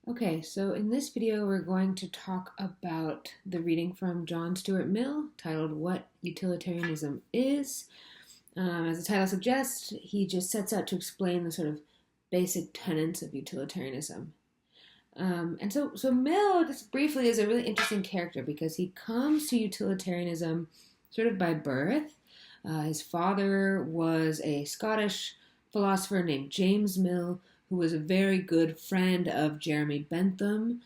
Okay, so in this video, we're going to talk about the reading from John Stuart Mill titled What Utilitarianism Is. As the title suggests, he just sets out to explain the sort of basic tenets of utilitarianism. And so Mill, just briefly, is a really interesting character because he comes to utilitarianism sort of by birth. His father was a Scottish philosopher named James Mill, who was a very good friend of Jeremy Bentham.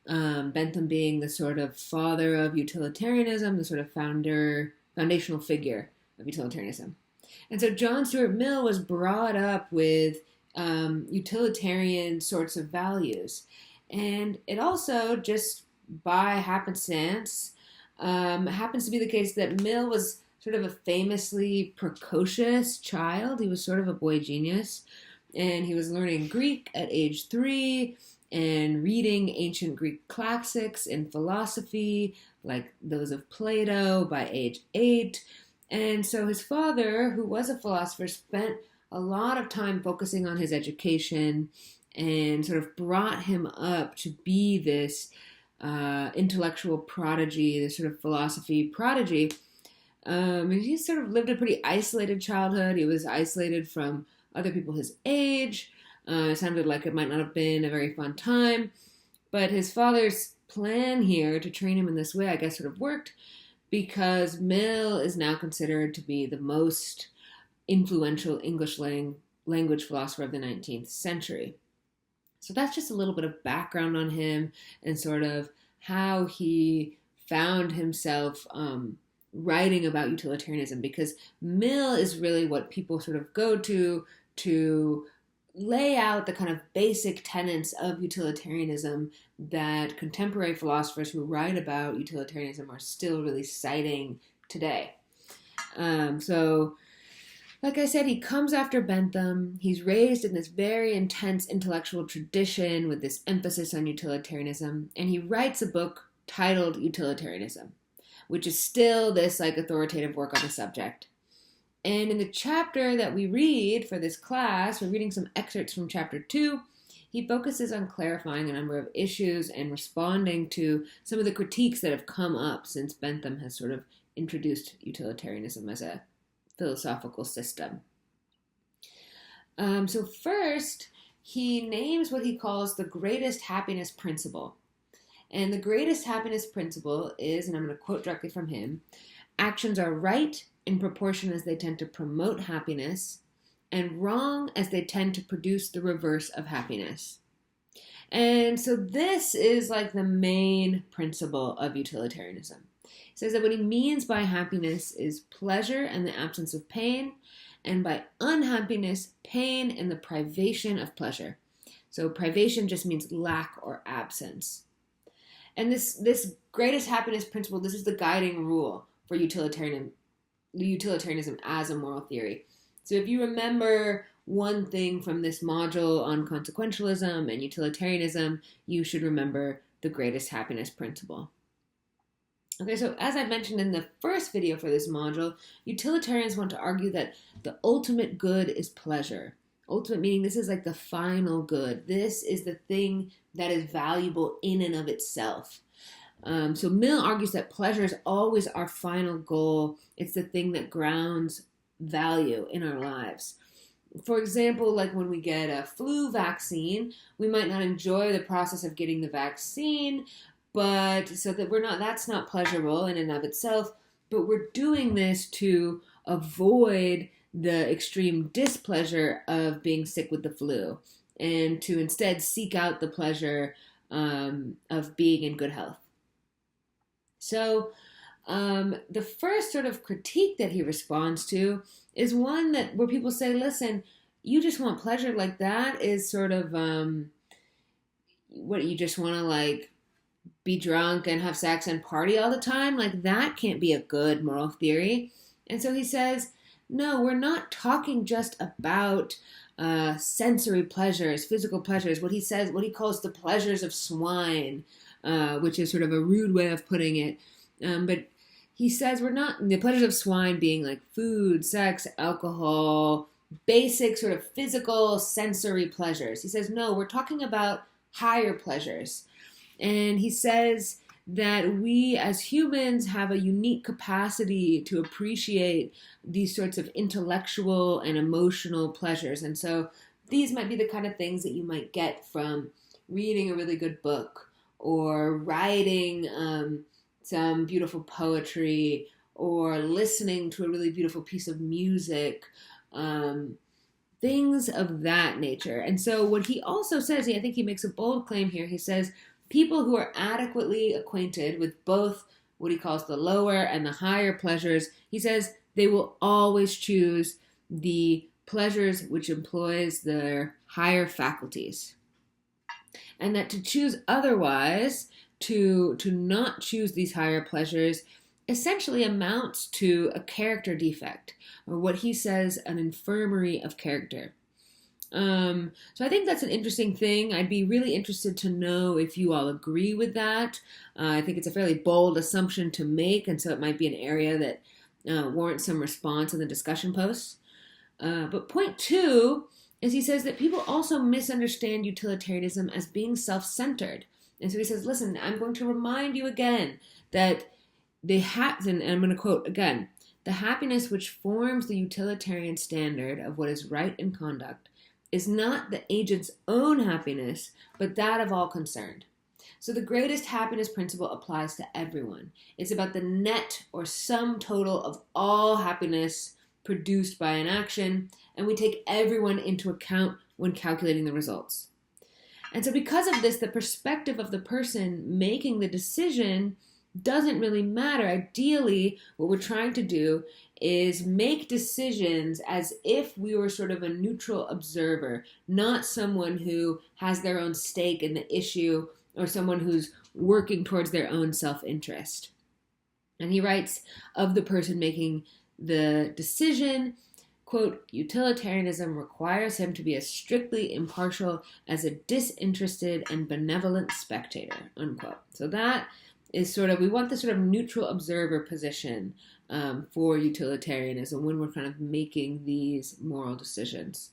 Bentham being the sort of father of utilitarianism, the sort of foundational figure of utilitarianism. And so John Stuart Mill was brought up with utilitarian sorts of values. And it also, just by happenstance, happens to be the case that Mill was sort of a famously precocious child. He was sort of a boy genius, and he was learning Greek at age 3 and reading ancient Greek classics in philosophy, like those of Plato, by age 8. And so his father, who was a philosopher, spent a lot of time focusing on his education and sort of brought him up to be this intellectual prodigy, this sort of philosophy prodigy. And he sort of lived a pretty isolated childhood. He was isolated from other people his age. It sounded like it might not have been a very fun time. But his father's plan here to train him in this way, I guess, sort of worked because Mill is now considered to be the most influential English language philosopher of the 19th century. So that's just a little bit of background on him and sort of how he found himself writing about utilitarianism, because Mill is really what people sort of go to lay out the kind of basic tenets of utilitarianism that contemporary philosophers who write about utilitarianism are still really citing today. So like I said, he comes after Bentham. He's raised in this very intense intellectual tradition with this emphasis on utilitarianism, and he writes a book titled Utilitarianism, which is still this like authoritative work on the subject. And in the chapter that we read for this class, we're reading some excerpts from chapter 2. He focuses on clarifying a number of issues and responding to some of the critiques that have come up since Bentham has sort of introduced utilitarianism as a philosophical system. So first, he names what he calls the greatest happiness principle. And the greatest happiness principle is, and I'm going to quote directly from him, actions are right in proportion as they tend to promote happiness, and wrong as they tend to produce the reverse of happiness. And so this is like the main principle of utilitarianism. He says that what he means by happiness is pleasure and the absence of pain, and by unhappiness, pain and the privation of pleasure. So privation just means lack or absence. And this greatest happiness principle, this is the guiding rule for utilitarianism as a moral theory. So if you remember one thing from this module on consequentialism and utilitarianism, you should remember the greatest happiness principle. Okay, so as I mentioned in the first video for this module, utilitarians want to argue that the ultimate good is pleasure. Ultimate meaning this is like the final good. This is the thing that is valuable in and of itself. So Mill argues that pleasure is always our final goal. It's the thing that grounds value in our lives. For example, like when we get a flu vaccine, we might not enjoy the process of getting the vaccine, but so that that's not pleasurable in and of itself, but we're doing this to avoid the extreme displeasure of being sick with the flu and to instead seek out the pleasure of being in good health. So the first sort of critique that he responds to is one where people say, listen, you just want pleasure, like that is sort of what you just want to like be drunk and have sex and party all the time, like that can't be a good moral theory. And so he says, no, we're not talking just about sensory pleasures, physical pleasures, what he calls the pleasures of swine, which is sort of a rude way of putting it. But he says we're not, the pleasures of swine being like food, sex, alcohol, basic sort of physical sensory pleasures. He says, no, we're talking about higher pleasures. And he says that we as humans have a unique capacity to appreciate these sorts of intellectual and emotional pleasures. And so these might be the kind of things that you might get from reading a really good book or writing some beautiful poetry or listening to a really beautiful piece of music, things of that nature. And so what he also says, I think he makes a bold claim here, he says people who are adequately acquainted with both what he calls the lower and the higher pleasures, he says they will always choose the pleasures which employs their higher faculties. And that to choose otherwise, to not choose these higher pleasures, essentially amounts to a character defect, or what he says, an infirmary of character. So I think that's an interesting thing. I'd be really interested to know if you all agree with that. I think it's a fairly bold assumption to make, and so it might be an area that warrants some response in the discussion posts. But point 2 is he says that people also misunderstand utilitarianism as being self-centered. And so he says, listen, I'm going to remind you again that and I'm going to quote again, the happiness which forms the utilitarian standard of what is right in conduct is not the agent's own happiness, but that of all concerned. So the greatest happiness principle applies to everyone. It's about the net or sum total of all happiness produced by an action, and we take everyone into account when calculating the results. And so because of this, the perspective of the person making the decision doesn't really matter. Ideally, what we're trying to do is make decisions as if we were sort of a neutral observer, not someone who has their own stake in the issue or someone who's working towards their own self-interest. And he writes of the person making the decision, quote, utilitarianism requires him to be as strictly impartial as a disinterested and benevolent spectator, unquote. So that is sort of, we want this sort of neutral observer position for utilitarianism when we're kind of making these moral decisions.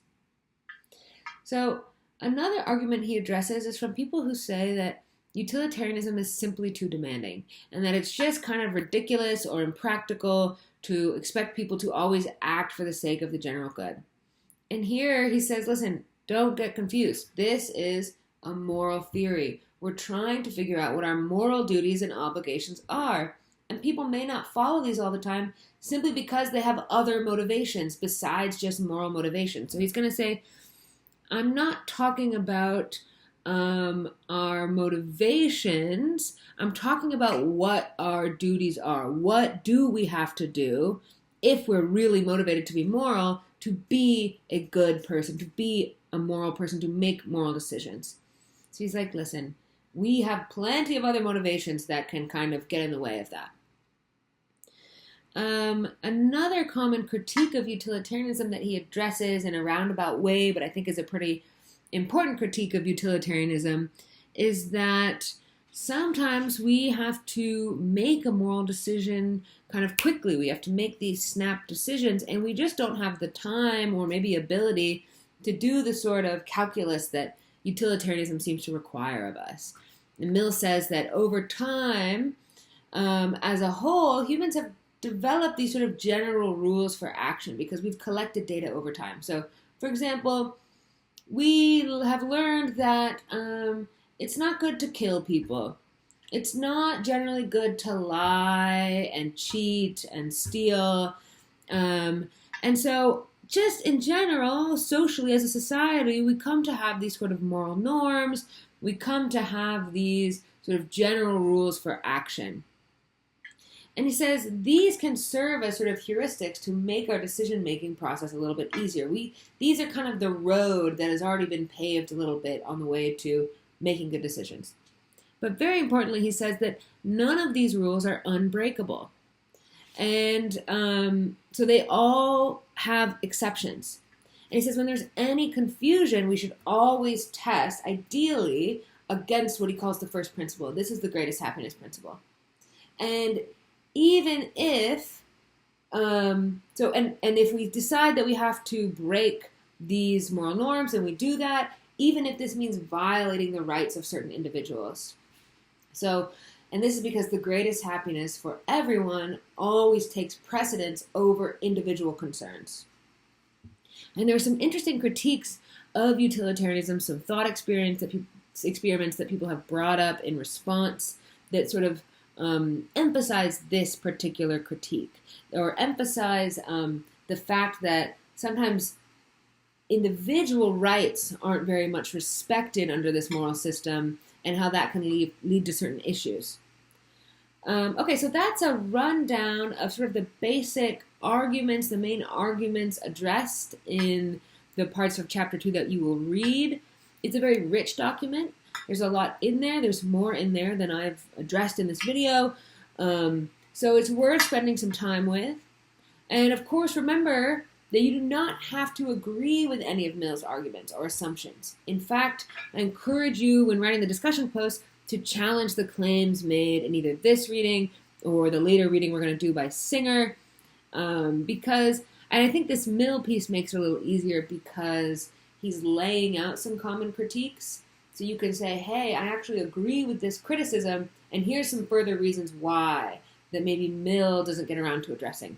So another argument he addresses is from people who say that utilitarianism is simply too demanding and that it's just kind of ridiculous or impractical to expect people to always act for the sake of the general good. And here he says, listen, don't get confused. This is a moral theory. We're trying to figure out what our moral duties and obligations are. And people may not follow these all the time simply because they have other motivations besides just moral motivation. So he's going to say, I'm not talking about our motivations. I'm talking about what our duties are. What do we have to do if we're really motivated to be moral, to be a good person, to be a moral person, to make moral decisions? So he's like, listen, we have plenty of other motivations that can kind of get in the way of that. Another common critique of utilitarianism that he addresses in a roundabout way, but I think is a pretty important critique of utilitarianism, is that sometimes we have to make a moral decision kind of quickly. We have to make these snap decisions, and we just don't have the time or maybe ability to do the sort of calculus that utilitarianism seems to require of us. And Mill says that over time, as a whole, humans have developed these sort of general rules for action because we've collected data over time. So, for example, we have learned that it's not good to kill people. It's not generally good to lie and cheat and steal. And so just in general, socially as a society, we come to have these sort of moral norms. We come to have these sort of general rules for action. And he says these can serve as sort of heuristics to make our decision-making process a little bit easier. These are kind of the road that has already been paved a little bit on the way to making good decisions. But very importantly, he says that none of these rules are unbreakable. And so they all have exceptions. And he says when there's any confusion, we should always test, ideally, against what he calls the first principle. This is the greatest happiness principle. And even if, if we decide that we have to break these moral norms and we do that, even if this means violating the rights of certain individuals. So, and this is because the greatest happiness for everyone always takes precedence over individual concerns. And there are some interesting critiques of utilitarianism, some thought experiments that people have brought up in response that sort of emphasize this particular critique, or emphasize the fact that sometimes individual rights aren't very much respected under this moral system, and how that can lead to certain issues. Okay, so that's a rundown of sort of the basic arguments, the main arguments addressed in the parts of Chapter 2 that you will read. It's a very rich document. There's a lot in there. There's more in there than I've addressed in this video. So it's worth spending some time with. And of course, remember that you do not have to agree with any of Mill's arguments or assumptions. In fact, I encourage you, when writing the discussion post, to challenge the claims made in either this reading or the later reading we're going to do by Singer, because, and I think this Mill piece makes it a little easier because he's laying out some common critiques. So you can say, hey, I actually agree with this criticism, and here's some further reasons why that maybe Mill doesn't get around to addressing.